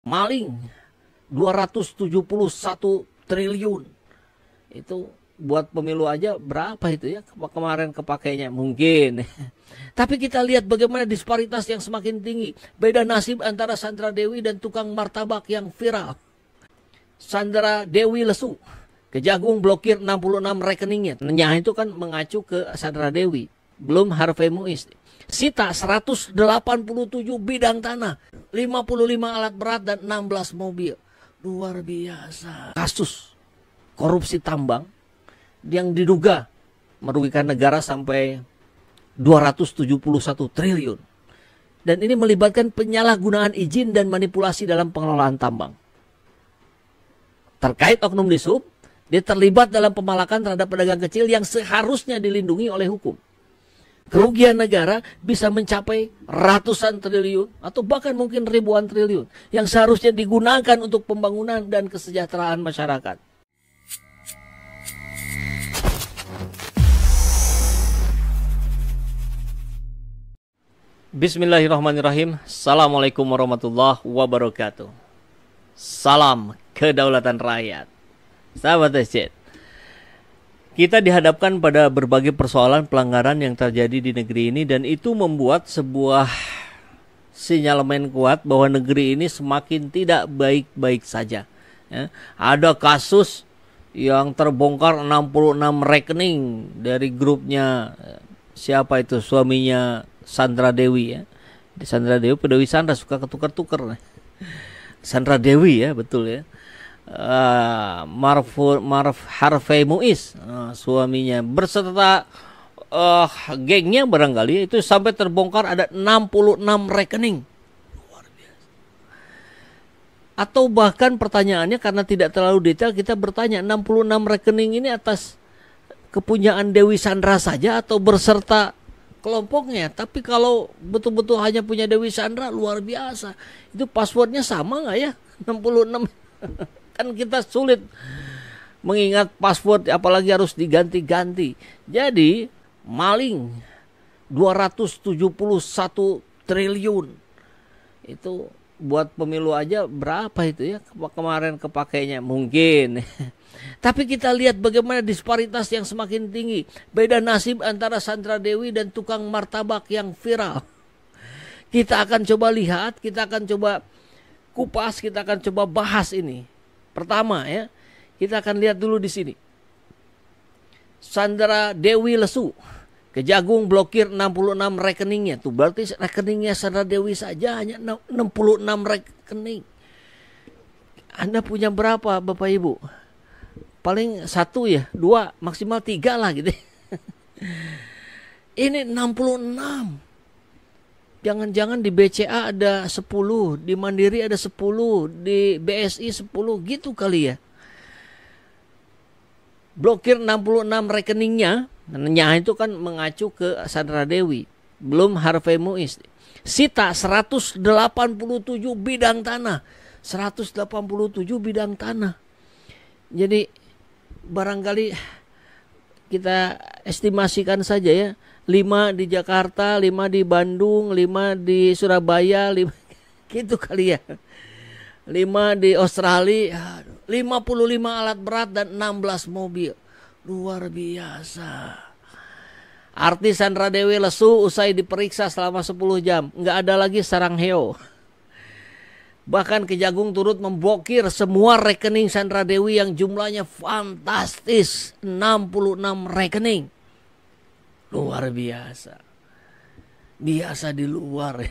maling 271 triliun. Itu buat pemilu aja berapa itu ya kemarin kepakainya mungkin. Tapi kita lihat bagaimana disparitas yang semakin tinggi. Beda nasib antara Sandra Dewi dan tukang martabak yang viral. Sandra Dewi lesu, Kejagung blokir 66 rekeningnya. Nah itu kan mengacu ke Sandra Dewi. Belum Harvey Muiz. Sita 187 bidang tanah, 55 alat berat dan 16 mobil. Luar biasa. Kasus korupsi tambang yang diduga merugikan negara sampai 271 triliun. Dan ini melibatkan penyalahgunaan izin dan manipulasi dalam pengelolaan tambang. Terkait oknum di sub, dia terlibat dalam pemalakan terhadap pedagang kecil yang seharusnya dilindungi oleh hukum. Kerugian negara bisa mencapai ratusan triliun atau bahkan mungkin ribuan triliun yang seharusnya digunakan untuk pembangunan dan kesejahteraan masyarakat. Bismillahirrahmanirrahim. Assalamualaikum warahmatullahi wabarakatuh. Salam kedaulatan rakyat. Sahabat SC, kita dihadapkan pada berbagai persoalan pelanggaran yang terjadi di negeri ini, dan itu membuat sebuah sinyalemen kuat bahwa negeri ini semakin tidak baik-baik saja. Ya. Ada kasus yang terbongkar 66 rekening dari grupnya siapa itu, suaminya Sandra Dewi ya. Sandra Dewi, Dewi Sandra suka ketukar-tukar. Sandra Dewi ya, betul ya. Harvey Muiz, suaminya beserta gengnya barangkali itu sampai terbongkar ada 66 rekening. Luar biasa. Atau bahkan pertanyaannya karena tidak terlalu detail, kita bertanya 66 rekening ini atas kepunyaan Dewi Sandra saja atau berserta kelompoknya. Tapi kalau betul-betul hanya punya Dewi Sandra, luar biasa. Itu passwordnya sama nggak ya? 66. Kan kita sulit mengingat password, apalagi harus diganti-ganti. Jadi maling 271 triliun. Itu buat pemilu aja berapa itu ya kemarin kepakainya mungkin. Tapi kita lihat bagaimana disparitas yang semakin tinggi. Beda nasib antara Sandra Dewi dan tukang martabak yang viral. Kita akan coba lihat, kita akan coba kupas, kita akan coba bahas ini. Pertama ya, kita akan lihat dulu di sini. Sandra Dewi lesu, Kejagung blokir 66 rekeningnya. Tuh berarti rekeningnya Sandra Dewi saja hanya 66 rekening. Anda punya berapa Bapak Ibu? Paling 1 ya, 2, maksimal 3 lah gitu. Ini 66. Jangan-jangan di BCA ada 10, di Mandiri ada 10, di BSI 10, gitu kali ya. Blokir 66 rekeningnya, itu kan mengacu ke Sandra Dewi, belum Harvey Muiz. Sita 187 bidang tanah, 187 bidang tanah. Jadi barangkali kita estimasikan saja ya, 5 di Jakarta, 5 di Bandung, 5 di Surabaya, 5 gitu kali ya. 5 di Australia, 55 alat berat dan 16 mobil. Luar biasa. Artis Sandra Dewi lesu usai diperiksa selama 10 jam. Nggak ada lagi sarang heo. Bahkan Kejagung turut memblokir semua rekening Sandra Dewi yang jumlahnya fantastis. 66 rekening. Luar biasa. Biasa di luar.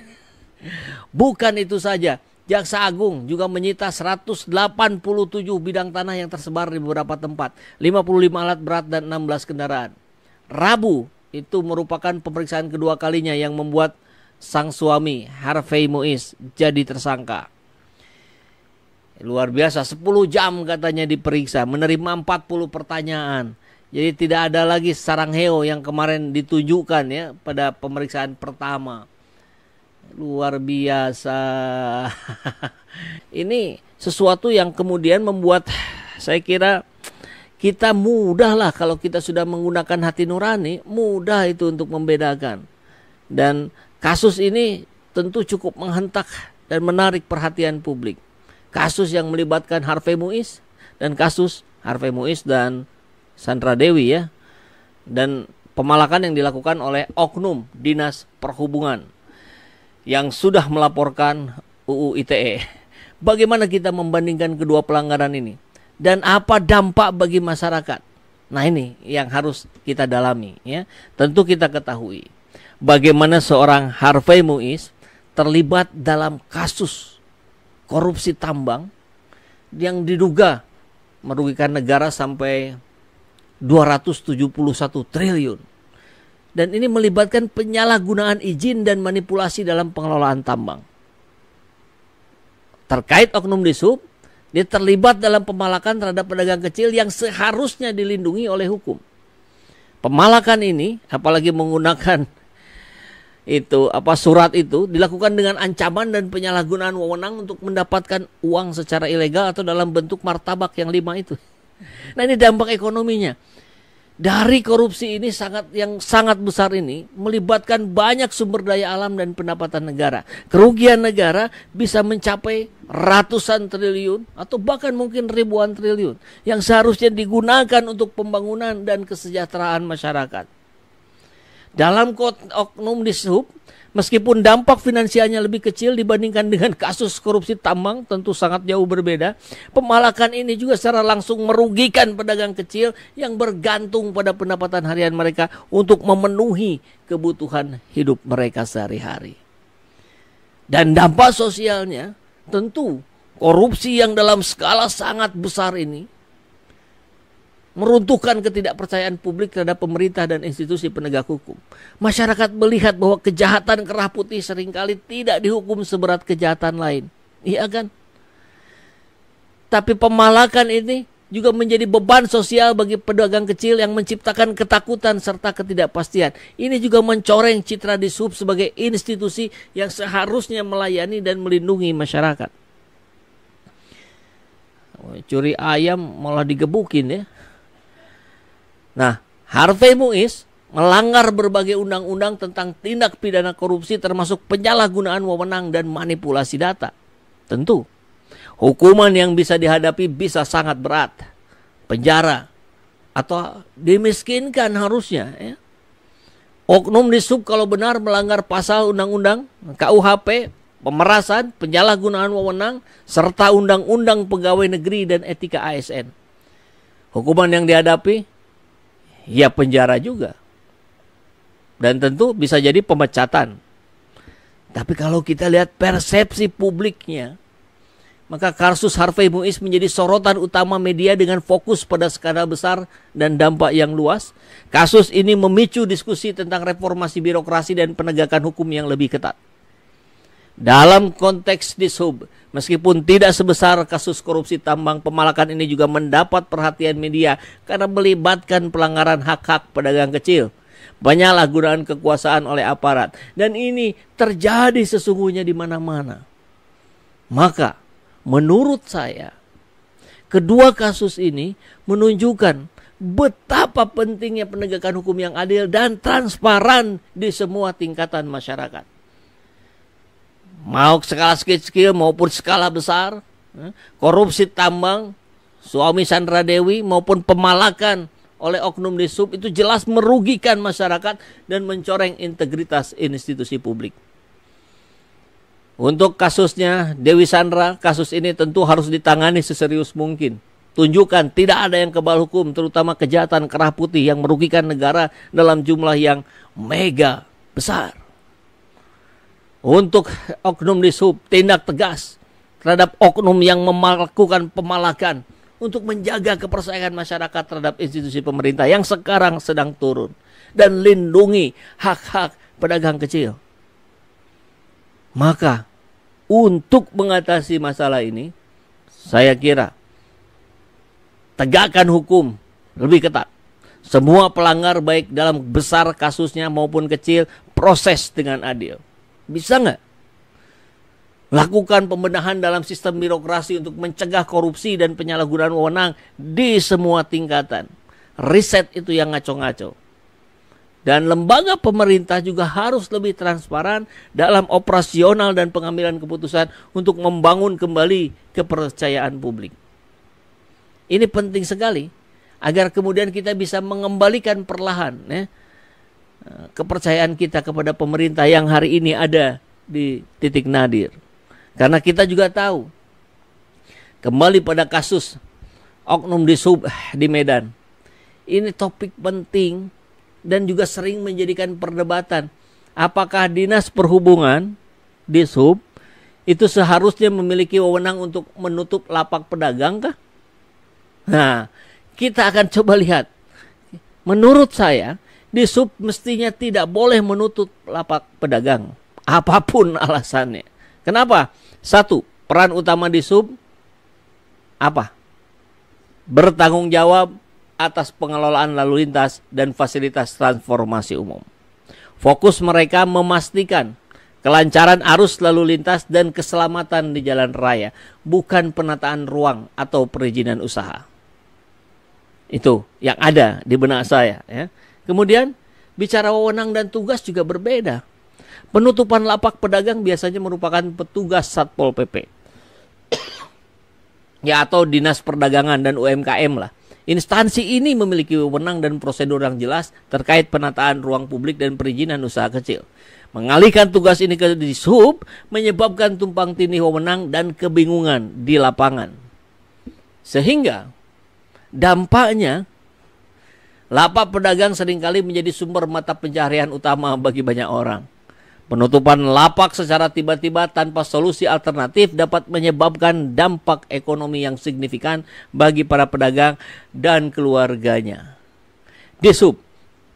Bukan itu saja. Jaksa Agung juga menyita 187 bidang tanah yang tersebar di beberapa tempat. 55 alat berat dan 16 kendaraan. Rabu itu merupakan pemeriksaan kedua kalinya yang membuat sang suami Harvey Muiz jadi tersangka. Luar biasa, 10 jam katanya diperiksa, menerima 40 pertanyaan. Jadi tidak ada lagi sarang heo yang kemarin ditunjukkan ya pada pemeriksaan pertama. Luar biasa. Ini sesuatu yang kemudian membuat saya kira kita mudah lah kalau kita sudah menggunakan hati nurani, mudah itu untuk membedakan. Dan kasus ini tentu cukup menghentak dan menarik perhatian publik. kasus yang melibatkan Harvey Muiz dan kasus Harvey Muiz dan Sandra Dewi ya. Dan pemalakan yang dilakukan oleh oknum Dinas Perhubungan yang sudah melaporkan UU ITE. Bagaimana kita membandingkan kedua pelanggaran ini? Dan apa dampak bagi masyarakat? Nah ini yang harus kita dalami ya. Tentu kita ketahui bagaimana seorang Harvey Muiz terlibat dalam kasus korupsi tambang yang diduga merugikan negara sampai 271 triliun. Dan ini melibatkan penyalahgunaan izin dan manipulasi dalam pengelolaan tambang. Terkait oknum Dishub, dia terlibat dalam pemalakan terhadap pedagang kecil yang seharusnya dilindungi oleh hukum. Pemalakan ini, apalagi menggunakan surat itu, dilakukan dengan ancaman dan penyalahgunaan wewenang untuk mendapatkan uang secara ilegal atau dalam bentuk martabak yang 5 itu. Nah ini dampak ekonominya. Dari korupsi ini yang sangat besar ini melibatkan banyak sumber daya alam dan pendapatan negara. Kerugian negara bisa mencapai ratusan triliun atau bahkan mungkin ribuan triliun yang seharusnya digunakan untuk pembangunan dan kesejahteraan masyarakat. Dalam oknum Dishub, meskipun dampak finansialnya lebih kecil dibandingkan dengan kasus korupsi tambang, tentu sangat jauh berbeda. Pemalakan ini juga secara langsung merugikan pedagang kecil yang bergantung pada pendapatan harian mereka untuk memenuhi kebutuhan hidup mereka sehari-hari. Dan dampak sosialnya, tentu korupsi yang dalam skala sangat besar ini meruntuhkan ketidakpercayaan publik terhadap pemerintah dan institusi penegak hukum. Masyarakat melihat bahwa kejahatan kerah putih seringkali tidak dihukum seberat kejahatan lain. Iya kan? Tapi pemalakan ini juga menjadi beban sosial bagi pedagang kecil yang menciptakan ketakutan serta ketidakpastian. Ini juga mencoreng citra Dishub sebagai institusi yang seharusnya melayani dan melindungi masyarakat. Curi ayam malah digebukin ya. Nah, Harvey Muiz melanggar berbagai undang-undang tentang tindak pidana korupsi termasuk penyalahgunaan wewenang dan manipulasi data. Tentu, hukuman yang bisa dihadapi bisa sangat berat. Penjara atau dimiskinkan harusnya. Ya. Oknum Dishub kalau benar melanggar pasal undang-undang KUHP, pemerasan, penyalahgunaan wewenang, serta undang-undang pegawai negeri dan etika ASN. Hukuman yang dihadapi ya penjara juga. Dan tentu bisa jadi pemecatan. Tapi kalau kita lihat persepsi publiknya, maka kasus Harvey Muiz menjadi sorotan utama media dengan fokus pada skala besar dan dampak yang luas. Kasus ini memicu diskusi tentang reformasi birokrasi dan penegakan hukum yang lebih ketat. Dalam konteks Dishub, meskipun tidak sebesar kasus korupsi tambang, pemalakan ini juga mendapat perhatian media karena melibatkan pelanggaran hak-hak pedagang kecil, penyalahgunaan kekuasaan oleh aparat, dan ini terjadi sesungguhnya di mana-mana. Maka, menurut saya, kedua kasus ini menunjukkan betapa pentingnya penegakan hukum yang adil dan transparan di semua tingkatan masyarakat. Mau skala kecil maupun skala besar, korupsi tambang, suami Sandra Dewi maupun pemalakan oleh oknum Dishub itu jelas merugikan masyarakat dan mencoreng integritas institusi publik. Untuk kasusnya Dewi Sandra, kasus ini tentu harus ditangani seserius mungkin. Tunjukkan tidak ada yang kebal hukum, terutama kejahatan kerah putih yang merugikan negara dalam jumlah yang mega besar. Untuk oknum Dishub, tindak tegas terhadap oknum yang melakukan pemalakan untuk menjaga kepercayaan masyarakat terhadap institusi pemerintah yang sekarang sedang turun dan lindungi hak-hak pedagang kecil. Maka untuk mengatasi masalah ini, saya kira tegakkan hukum lebih ketat. Semua pelanggar baik dalam besar kasusnya maupun kecil proses dengan adil. Bisa nggak? Lakukan pembenahan dalam sistem birokrasi untuk mencegah korupsi dan penyalahgunaan wewenang di semua tingkatan. Riset itu yang ngaco-ngaco. Dan lembaga pemerintah juga harus lebih transparan dalam operasional dan pengambilan keputusan untuk membangun kembali kepercayaan publik. Ini penting sekali agar kemudian kita bisa mengembalikan perlahan kepercayaan kita kepada pemerintah yang hari ini ada di titik nadir. Karena kita juga tahu, kembali pada kasus oknum di Sub di Medan, ini topik penting dan juga sering menjadikan perdebatan. Apakah Dinas Perhubungan di Sub itu seharusnya memiliki wewenang untuk menutup lapak pedagang kah? Nah, kita akan coba lihat. Menurut saya, di Sub mestinya tidak boleh menutup lapak pedagang, apapun alasannya. Kenapa? Satu, peran utama di Sub apa? Bertanggung jawab atas pengelolaan lalu lintas dan fasilitas transportasi umum. Fokus mereka memastikan kelancaran arus lalu lintas dan keselamatan di jalan raya, bukan penataan ruang atau perizinan usaha. Itu yang ada di benak saya. Ya. Kemudian bicara wewenang dan tugas juga berbeda. Penutupan lapak pedagang biasanya merupakan petugas Satpol PP. Ya, atau Dinas Perdagangan dan UMKM lah. Instansi ini memiliki wewenang dan prosedur yang jelas terkait penataan ruang publik dan perizinan usaha kecil. Mengalihkan tugas ini ke Dishub menyebabkan tumpang tindih wewenang dan kebingungan di lapangan. Sehingga dampaknya lapak pedagang seringkali menjadi sumber mata pencaharian utama bagi banyak orang. Penutupan lapak secara tiba-tiba tanpa solusi alternatif dapat menyebabkan dampak ekonomi yang signifikan bagi para pedagang dan keluarganya. Dishub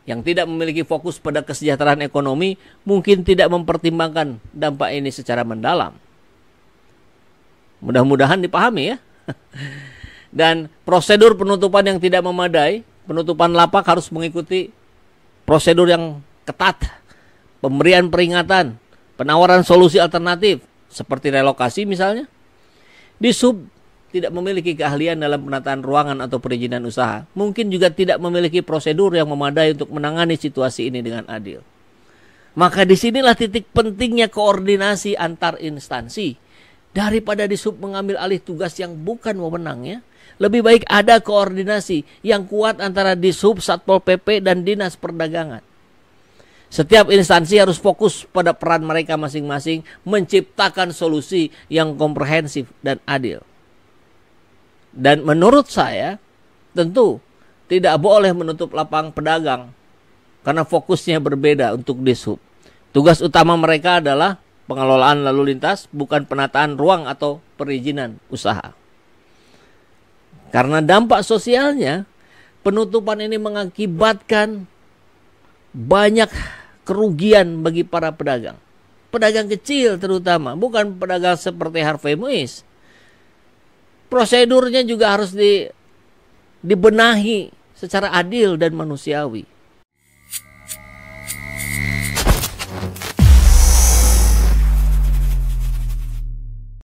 yang tidak memiliki fokus pada kesejahteraan ekonomi mungkin tidak mempertimbangkan dampak ini secara mendalam. Mudah-mudahan dipahami ya. Dan prosedur penutupan yang tidak memadai, penutupan lapak harus mengikuti prosedur yang ketat. Pemberian peringatan, penawaran solusi alternatif, seperti relokasi misalnya. Dishub tidak memiliki keahlian dalam penataan ruangan atau perizinan usaha. Mungkin juga tidak memiliki prosedur yang memadai untuk menangani situasi ini dengan adil. Maka disinilah titik pentingnya koordinasi antar instansi. Daripada Dishub mengambil alih tugas yang bukan wewenangnya, lebih baik ada koordinasi yang kuat antara Dishub, Satpol PP, dan Dinas Perdagangan. Setiap instansi harus fokus pada peran mereka masing-masing menciptakan solusi yang komprehensif dan adil. Dan menurut saya, tentu tidak boleh menutup lapang pedagang karena fokusnya berbeda untuk Dishub. Tugas utama mereka adalah pengelolaan lalu lintas, bukan penataan ruang atau perizinan usaha. Karena dampak sosialnya, penutupan ini mengakibatkan banyak kerugian bagi para pedagang. Pedagang kecil terutama, bukan pedagang seperti Harvey Muiz. Prosedurnya juga harus dibenahi secara adil dan manusiawi.